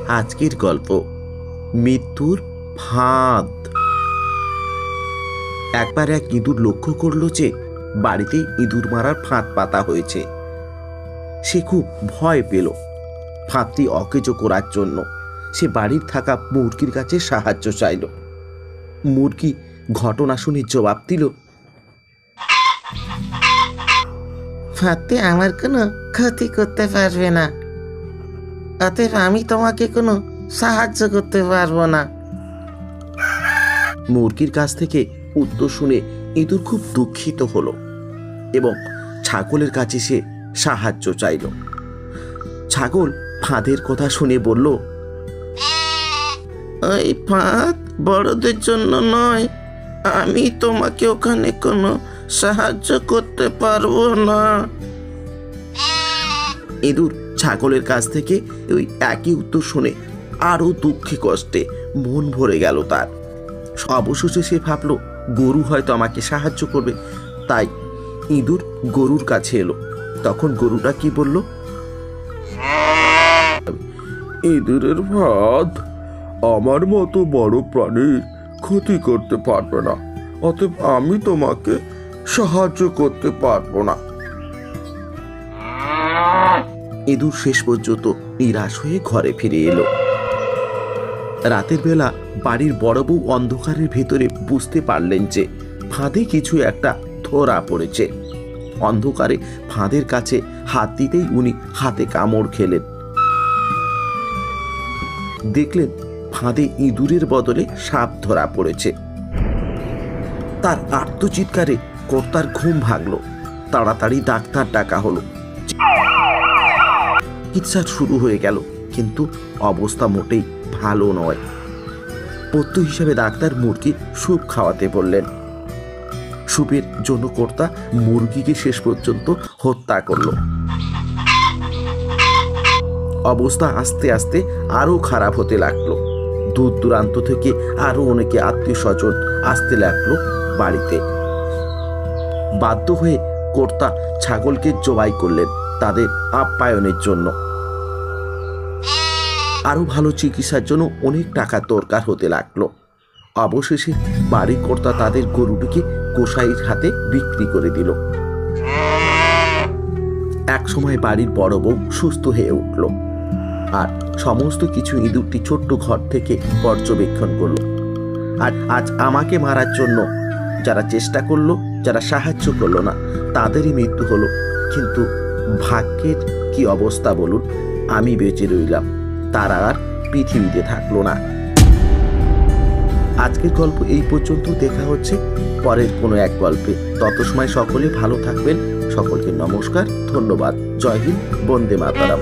আজকের গল্প মৃত্যুর ফাঁদ। একবার এক ইঁদুর লক্ষ্য করলো যে বাড়িতে ইঁদুর মারার ফাঁদ পাতা হয়েছে। সে খুব ভয় পেল। ফাঁদটি অকেজো করার জন্য সে বাড়ির থাকা মুরগির কাছে সাহায্য চাইল। মুরগি ঘটনা শুনে জবাব দিল, ফাঁদটি আমার কোনো ক্ষতি করতে পারবে না, অতএব আমি তোমাকে কোনো সাহায্য করতে পারবো না। মুরগির কাছ থেকে উত্তর শুনে ইঁদুর খুব দুঃখিত হলো এবং ছাগলের কাছে সে সাহায্য চাইল। ছাগল ফাঁদের কথা শুনে বলল, ওই ফাঁদ বড়দের জন্য নয়, আমি তোমাকে ওখানে কোনো সাহায্য করতে পারবো না। ইঁদুর ছাগলের কাছ থেকে ওই একই উত্তর শুনে আরো দুঃখে কষ্টে মন ভরে গেল তার। অবশেষে সে ভাবল গরু হয়তো আমাকে সাহায্য করবে, তাই ইঁদুর গরুর কাছে এলো। তখন গরুটা কি বলল, ইঁদুরের ফাঁদ আমার মতো বড় প্রাণীর ক্ষতি করতে পারবে না, অতএব আমি তোমাকে সাহায্য করতে পারবো না। ইঁদুর শেষ পর্যন্ত নিরাশ হয়ে ঘরে ফিরে এলো। রাতের বেলা বাড়ির বড় বউ অন্ধকারের ভেতরে বুঝতে পারলেন যে ফাঁদে কিছু একটা ধরা পড়েছে। অন্ধকারে ফাঁদের কাছে হাত দিতেই উনি হাতে কামড় খেলেন। দেখলেন ফাঁদে ইঁদুরের বদলে সাপ ধরা পড়েছে। তার আর্তচিৎকারে কর্তার ঘুম ভাঙলো। তাড়াতাড়ি ডাক্তার ডাকা হলো। চিকিৎসা শুরু হয়ে গেল, কিন্তু অবস্থা মোটেই ভালো নয়। পথ্য হিসেবে ডাক্তার মুরগি স্যুপ খাওয়াতে বললেন। স্যুপের জন্য কর্তা মুরগিকে শেষ পর্যন্ত হত্যা করল। অবস্থা আস্তে আস্তে আরো খারাপ হতে লাগলো। দূর দূরান্ত থেকে আরো অনেকে আত্মীয় স্বজন আসতে লাগলো বাড়িতে। বাধ্য হয়ে কর্তা ছাগলকে জবাই করলেন তাদের আপ্যায়নের জন্য। আরো ভালো চিকিৎসার জন্য অনেক টাকা দরকার হতে লাগলো। অবশেষে বাড়ির কর্তা তাদের গরুটিকে গোসাইয়ের হাতে বিক্রি করে দিল। এক সময় বাড়ির বড় বউ সুস্থ হয়ে উঠল আর সমস্ত কিছু ইঁদুরটি ছোট্ট ঘর থেকে পর্যবেক্ষণ করলো। আর আজ আমাকে মারার জন্য যারা চেষ্টা করলো, যারা সাহায্য করলো না, তাদেরই মৃত্যু হলো। কিন্তু ভাগ্যের কি অবস্থা বলুন, আমি বেঁচে রইলাম, তারা আর পৃথিবীতে থাকলো না। আজকের গল্প এই পর্যন্ত। দেখা হচ্ছে পরের কোনো এক গল্পে। তত সময় সকলে ভালো থাকবেন। সকলকে নমস্কার, ধন্যবাদ। জয় হিন্দ, বন্দে মাতরম।